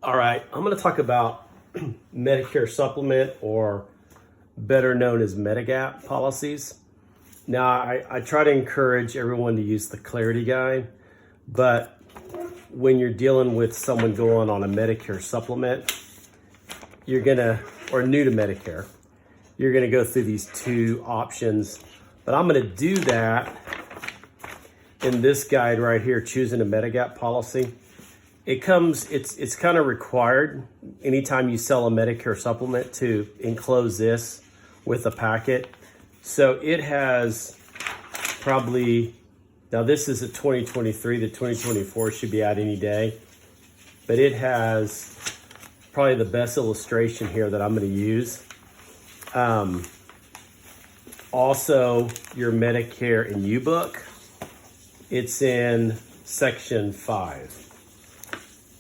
All right, I'm going to talk about Medicare supplement, or better known as Medigap policies. Now, I try to encourage everyone to use the Clarity Guide, but when you're dealing with someone going on a Medicare supplement, or new to Medicare, you're gonna go through these two options. But I'm gonna do that in this guide right here, choosing a Medigap policy. It's kind of required anytime you sell a Medicare supplement to enclose this with a packet. So it has probably, now this is a 2023, the 2024 should be out any day, but it has probably the best illustration here that I'm going to use. Also, your Medicare and U book, it's in section 5.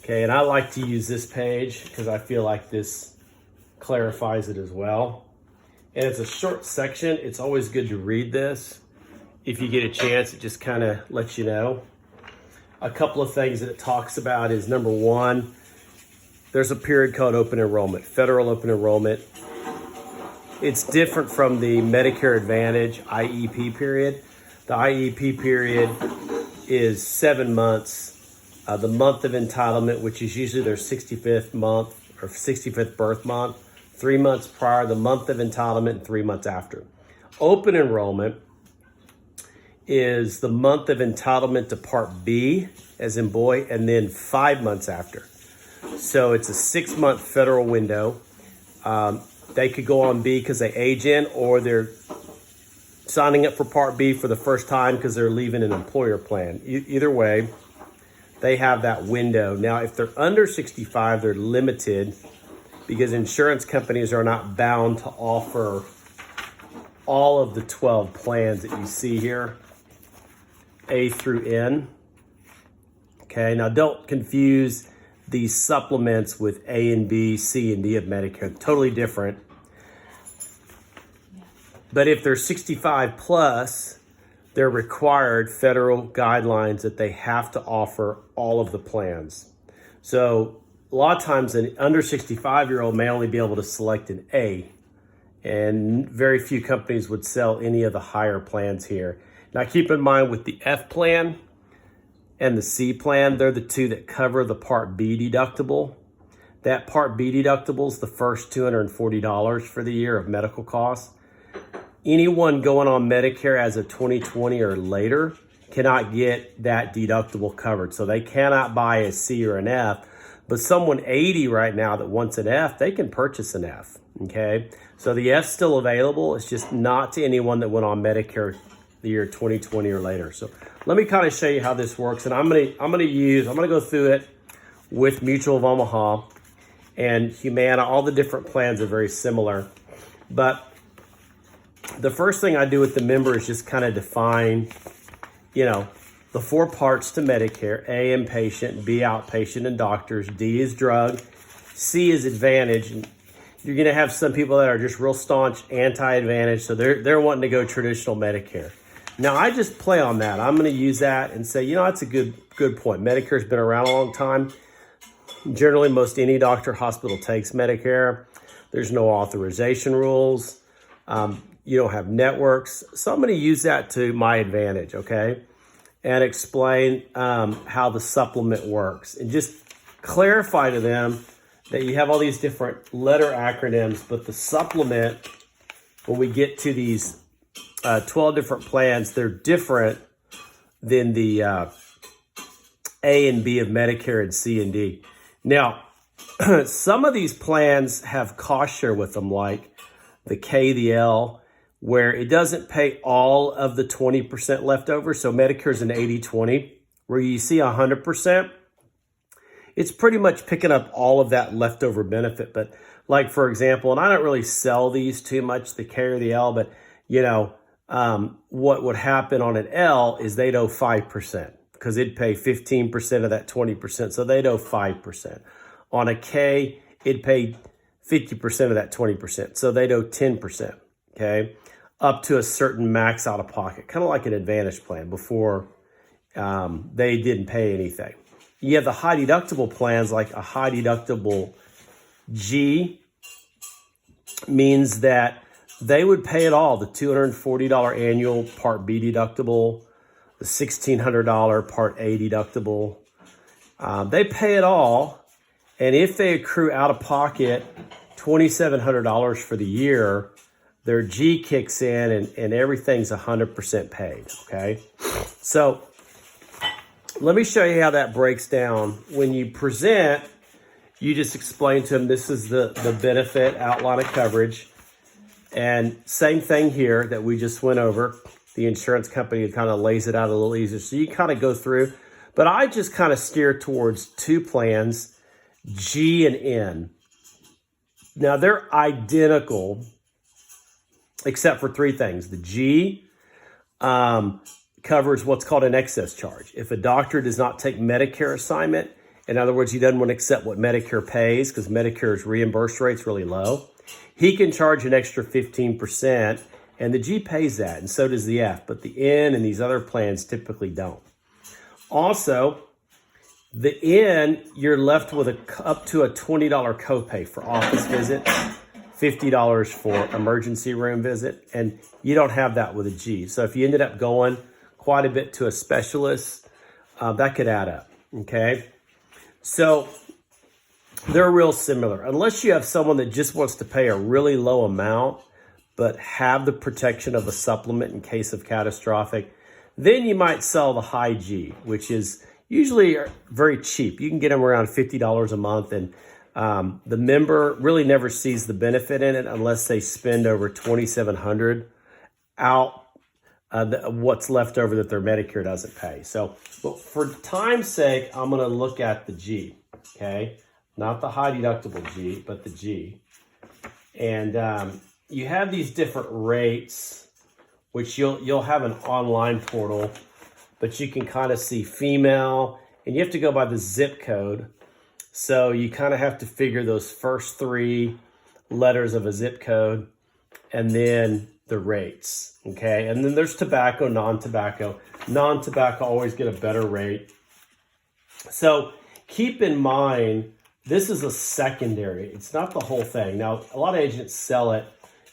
Okay, and I like to use this page because I feel like this clarifies it as well. And it's a short section. It's always good to read this. If you get a chance, it just kind of lets you know. A couple of things that it talks about is, number one, there's a period called open enrollment, federal open enrollment. It's different from the Medicare Advantage IEP period. The IEP period is 7 months. The month of entitlement, which is usually their 65th month or 65th birth month, 3 months prior, the month of entitlement, and 3 months after. Open enrollment is the month of entitlement to Part B, as in boy, and then 5 months after. So it's a 6-month federal window. They could go on B because they age in, or they're signing up for Part B for the first time because they're leaving an employer plan. Either way, they have that window. Now, if they're under 65, they're limited because insurance companies are not bound to offer all of the 12 plans that you see here, A through N. Okay, now don't confuse these supplements with A and B, C and D of Medicare. Totally different. But if they're 65 plus, they're required federal guidelines that they have to offer all of the plans. So a lot of times an under 65-year-old may only be able to select an A, and very few companies would sell any of the higher plans here. Now keep in mind, with the F plan and the C plan, they're the two that cover the Part B deductible. That Part B deductible is the first $240 for the year of medical costs. Anyone going on Medicare as of 2020 or later cannot get that deductible covered. So they cannot buy a C or an F, but someone 80 right now that wants an F, they can purchase an F, okay? So the F's still available. It's just not to anyone that went on Medicare the year 2020 or later. So let me kind of show you how this works. And I'm gonna go through it with Mutual of Omaha and Humana. All the different plans are very similar, but the first thing I do with the member is just kind of define, the 4 parts to Medicare: A, inpatient; B, outpatient and doctors; D is drug; C is Advantage. And you're going to have some people that are just real staunch anti-Advantage, so they're wanting to go traditional Medicare. Now, I just play on that. I'm going to use that and say, that's a good point. Medicare's been around a long time. Generally, most any doctor, hospital takes Medicare. There's no authorization rules. You don't have networks. So I'm going to use that to my advantage, okay? And explain how the supplement works. And just clarify to them that you have all these different letter acronyms, but the supplement, when we get to these 12 different plans, they're different than the A and B of Medicare and C and D. Now, some of these plans have cost share with them, like the K, the L, where it doesn't pay all of the 20% left over. So Medicare's an 80-20, where you see 100%. It's pretty much picking up all of that leftover benefit. But like, for example, and I don't really sell these too much, the K or the L, but what would happen on an L is they'd owe 5% because it'd pay 15% of that 20. So they'd owe 5%. On a K, it'd pay 50% of that 20%. So they'd owe 10%. Okay. Up to a certain max out of pocket, kind of like an Advantage plan before they didn't pay anything. You have the high deductible plans, like a high deductible G means that they would pay it all. The $240 annual Part B deductible, the $1,600 Part A deductible. They pay it all. And if they accrue out of pocket $2,700 for the year, their G kicks in and everything's 100% paid, okay? So let me show you how that breaks down. When you present, you just explain to them this is the benefit outline of coverage. And same thing here that we just went over. The insurance company kind of lays it out a little easier. So you kind of go through. But I just kind of steer towards two plans, G and N. Now, they're identical except for three things. The G covers what's called an excess charge. If a doctor does not take Medicare assignment, in other words, he doesn't want to accept what Medicare pays because Medicare's reimbursed rate's really low, he can charge an extra 15%, and the G pays that, and so does the F. But the N and these other plans typically don't. Also, the N, you're left with up to a $20 copay for office visits, $50 for emergency room visit, and you don't have that with a G. So if you ended up going quite a bit to a specialist, that could add up, okay? So they're real similar. Unless you have someone that just wants to pay a really low amount, but have the protection of a supplement in case of catastrophic, then you might sell the high G, which is usually very cheap. You can get them around $50 a month, and the member really never sees the benefit in it unless they spend over $2,700 out what's left over that their Medicare doesn't pay. So, but for time's sake, I'm going to look at the G, okay? Not the high deductible G, but the G. And you have these different rates, which you'll have an online portal, but you can kind of see female, and you have to go by the zip code. So you kind of have to figure those first three letters of a zip code and then the rates, okay? And then there's tobacco, non-tobacco. Non-tobacco always get a better rate. So keep in mind, this is a secondary. It's not the whole thing. Now, a lot of agents sell it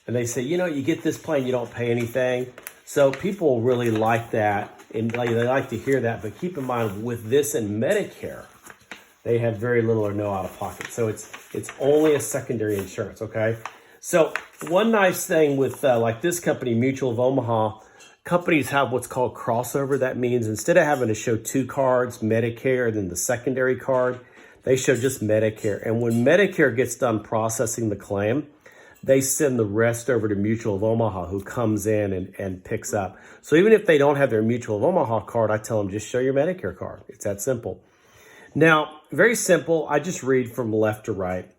and they say, you know, you get this plan, you don't pay anything. So people really like that and they like to hear that. But keep in mind, with this and Medicare, they have very little or no out of pocket. So it's only a secondary insurance, okay? So one nice thing with like this company, Mutual of Omaha, companies have what's called crossover. That means instead of having to show two cards, Medicare, and then the secondary card, they show just Medicare. And when Medicare gets done processing the claim, they send the rest over to Mutual of Omaha, who comes in and picks up. So even if they don't have their Mutual of Omaha card, I tell them just show your Medicare card. It's that simple. Now, very simple. I just read from left to right.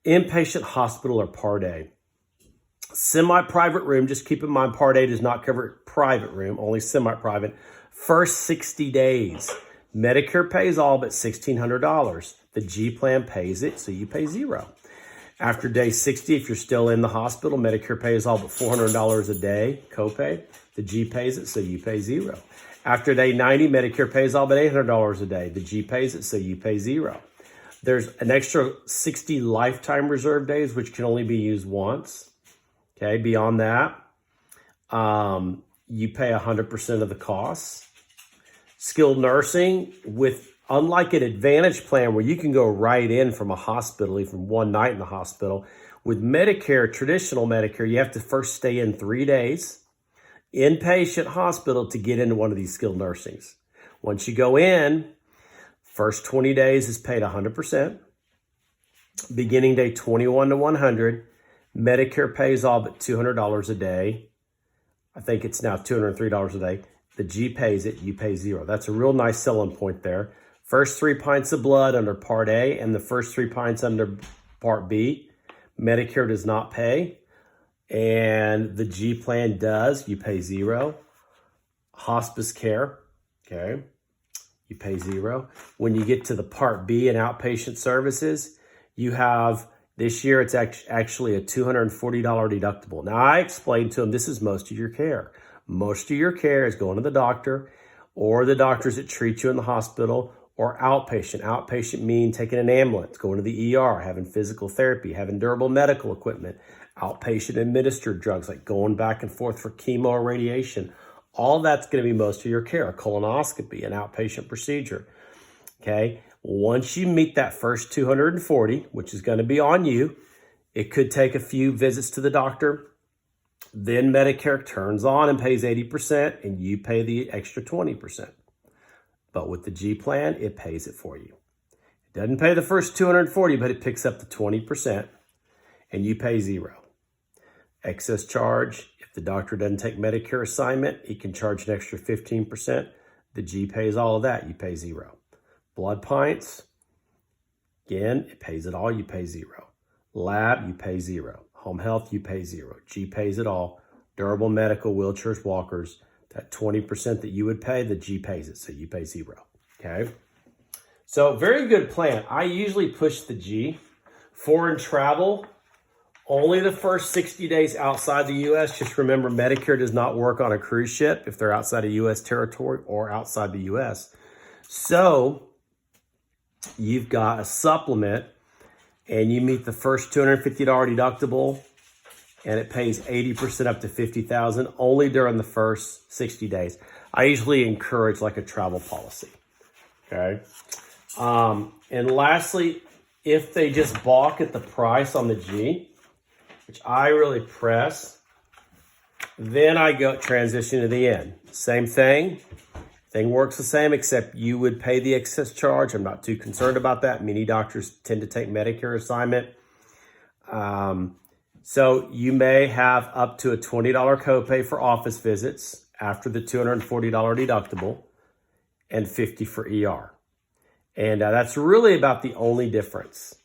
Inpatient hospital or Part A. Semi-private room, just keep in mind Part A does not cover private room, only semi-private. First 60 days. Medicare pays all but $1,600. The G plan pays it, so you pay zero. After day 60, if you're still in the hospital, Medicare pays all but $400 a day copay. The G pays it, so you pay zero. After day 90, Medicare pays all but $800 a day. The G pays it, so you pay zero. There's an extra 60 lifetime reserve days, which can only be used once. Okay, beyond that, you pay 100% of the costs. Skilled nursing, unlike an Advantage plan where you can go right in from a hospital, even one night in the hospital, with Medicare, traditional Medicare, you have to first stay in 3 days, inpatient hospital, to get into one of these skilled nursings. Once you go in, first 20 days is paid 100%. Beginning day 21 to 100, Medicare pays all but $200 a day. I think it's now $203 a day. The G pays it, you pay zero. That's a real nice selling point there. First 3 pints of blood under Part A and the first 3 pints under Part B, Medicare does not pay. And the G plan does, you pay zero. Hospice care, okay, you pay zero. When you get to the Part B and outpatient services, you have, this year it's actually a $240 deductible. Now I explained to them, this is most of your care. Most of your care is going to the doctor or the doctors that treat you in the hospital or outpatient. Outpatient means taking an ambulance, going to the ER, having physical therapy, having durable medical equipment. Outpatient administered drugs like going back and forth for chemo or radiation. All that's going to be most of your care. A colonoscopy, an outpatient procedure. Okay. Once you meet that first 240, which is going to be on you, it could take a few visits to the doctor. Then Medicare turns on and pays 80%, and you pay the extra 20%. But with the G plan, it pays it for you. It doesn't pay the first 240, but it picks up the 20%, and you pay zero. Excess charge, if the doctor doesn't take Medicare assignment, he can charge an extra 15%. The G pays all of that, you pay zero. Blood pints, again, it pays it all, you pay zero. Lab, you pay zero. Home health, you pay zero. G pays it all. Durable medical, wheelchairs, walkers, that 20% that you would pay, the G pays it, so you pay zero, okay? So very good plan. I usually push the G. Foreign travel, only the first 60 days outside the U.S. Just remember, Medicare does not work on a cruise ship if they're outside of U.S. territory or outside the U.S. So you've got a supplement, and you meet the first $250 deductible, and it pays 80% up to $50,000 only during the first 60 days. I usually encourage like a travel policy, okay? And lastly, if they just balk at the price on the G, which I really press, then I go transition to the end. Same thing. Thing works the same, except you would pay the excess charge. I'm not too concerned about that. Many doctors tend to take Medicare assignment. So you may have up to a $20 copay for office visits after the $240 deductible and $50 for ER. And that's really about the only difference.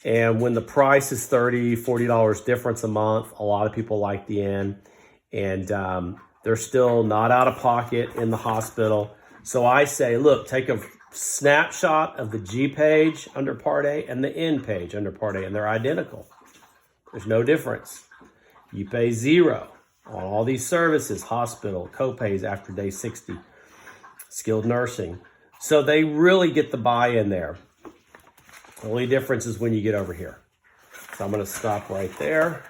And when the price is $30, $40 difference a month, a lot of people like the end. And they're still not out of pocket in the hospital. So I say, look, take a snapshot of the G page under Part A and the N page under Part A, and they're identical. There's no difference. You pay zero on all these services, hospital, copays after day 60, skilled nursing. So they really get the buy-in there. The only difference is when you get over here. So I'm going to stop right there.